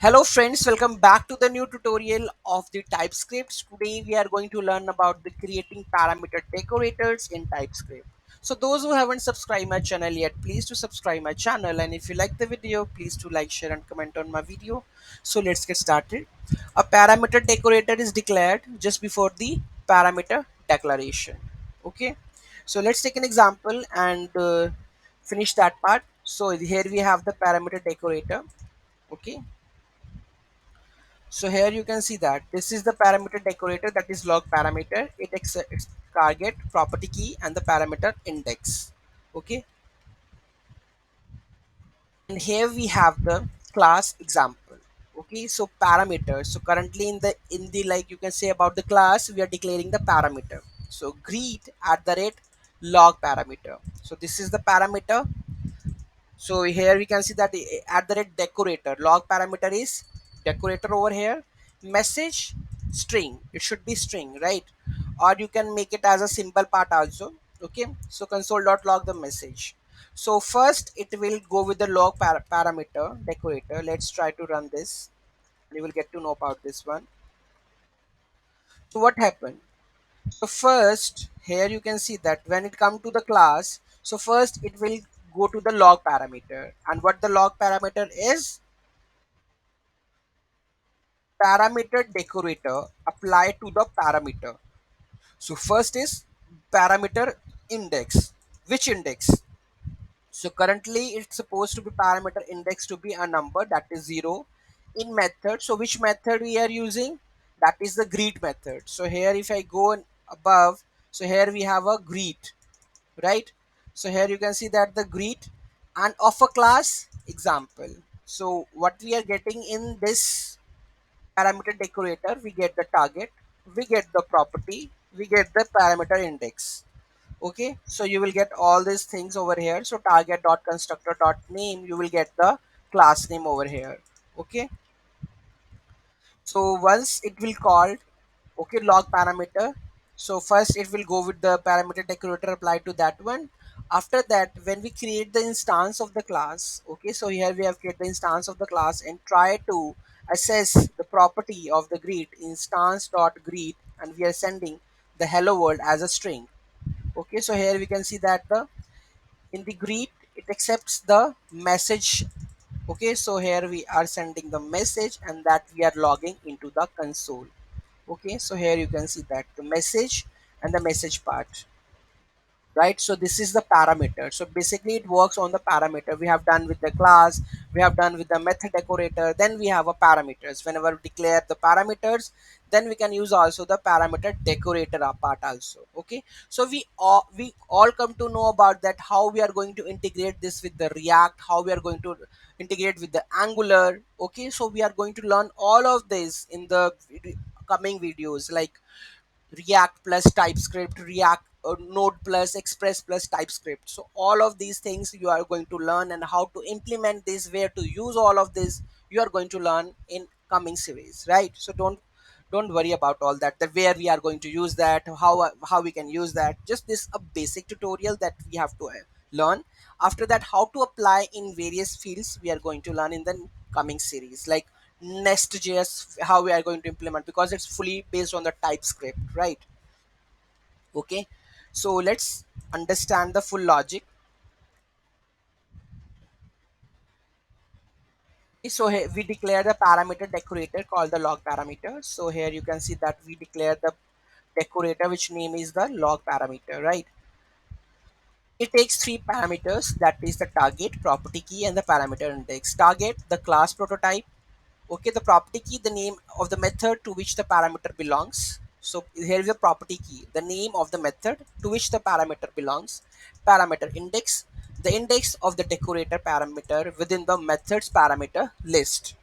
Hello friends, welcome back to the new tutorial of the TypeScript. Today we are going to learn about the creating parameter decorators in TypeScript. So those who haven't subscribed my channel yet, please to subscribe my channel, and if you like the video, please to like, share and comment on my video. So let's get started. A parameter decorator is declared just before the parameter declaration. Okay, so let's take an example and finish that part. So here we have the parameter decorator. Okay, so here you can see that this is the parameter decorator, that is log parameter. It accepts target, property key and the parameter index. Okay, and here we have the class example. Okay, so parameters. So currently in the like you can say about the class, we are declaring the parameter. So greet at the rate log parameter. So this is the parameter. So here we can see that at the rate decorator, log parameter is decorator over here. Message string, it should be string, right? Or you can make it as a simple part also. Okay, so console.log the message. So first it will go with the log parameter decorator. Let's try to run this. You will get to know about this one. So what happened? So first here you can see that when it come to the class, so first it will go to the log parameter, and what the log parameter is, parameter decorator apply to the parameter. So first is parameter index. Which index? So currently it's supposed to be parameter index to be a number, that is 0 in method. So which method we are using? That is the greet method. So here if I go above, so here we have a greet, right? So here you can see that the greet and of a class example. So what we are getting in this parameter decorator, we get the target, we get the property, we get the parameter index. Okay, so you will get all these things over here. So target dot constructor dot name, you will get the class name over here. Okay, so once it will call, okay, log parameter. So first it will go with the parameter decorator applied to that one. After that, when we create the instance of the class, okay, so here we have created the instance of the class and try to assess the property of the greet instance dot greet, and we are sending the hello world as a string. Okay, so here we can see that the in the greet it accepts the message. Okay, so here we are sending the message and that we are logging into the console. Okay, so here you can see that the message and the message part, right? So this is the parameter. So basically it works on the parameter. We have done with the class, we have done with the method decorator, then we have a parameters. Whenever we declare the parameters, then we can use also the parameter decorator part also. Okay, so we all come to know about that, how we are going to integrate this with the React, how we are going to integrate with the Angular. Okay, so we are going to learn all of this in the coming videos, like React plus TypeScript, React Node plus Express plus TypeScript. So all of these things you are going to learn, and how to implement this, where to use all of this, you are going to learn in coming series, right? So don't worry about all that, the where we are going to use that, how we can use that. Just this a basic tutorial that we have to learn. After that, how to apply in various fields, we are going to learn in the coming series, like Nest.js, how we are going to implement, because it's fully based on the TypeScript, right? Okay, so let's understand the full logic. So here we declare the parameter decorator called the log parameter. So here you can see that we declare the decorator which name is the log parameter, right? It takes three parameters, that is the target, property key and the parameter index. Target, the class prototype. Okay, the property key, the name of the method to which the parameter belongs. So here is the property key, the name of the method to which the parameter belongs. Parameter index, the index of the decorator parameter within the method's parameter list.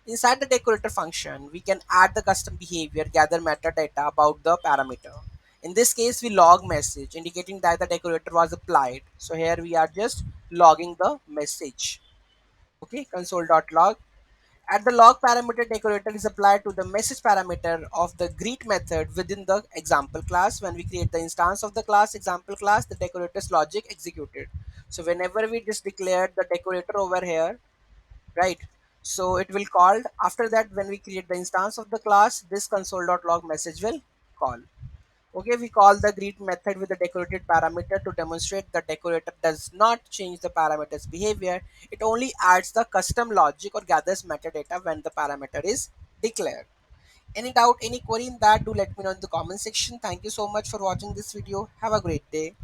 Inside the decorator function, we can add the custom behavior, gather metadata about the parameter. In this case, we log message indicating that the decorator was applied. So here we are just logging the message. Okay, console.log. At the log parameter decorator is applied to the message parameter of the greet method within the example class. When we create the instance of the class example class, the decorator's logic executed. So whenever we just declared the decorator over here, right? So it will call. After that, when we create the instance of the class, this console.log message will call. Okay, we call the greet method with the decorated parameter to demonstrate the decorator does not change the parameter's behavior. It only adds the custom logic or gathers metadata when the parameter is declared. Any doubt, any query in that, do let me know in the comment section. Thank you so much for watching this video. Have a great day.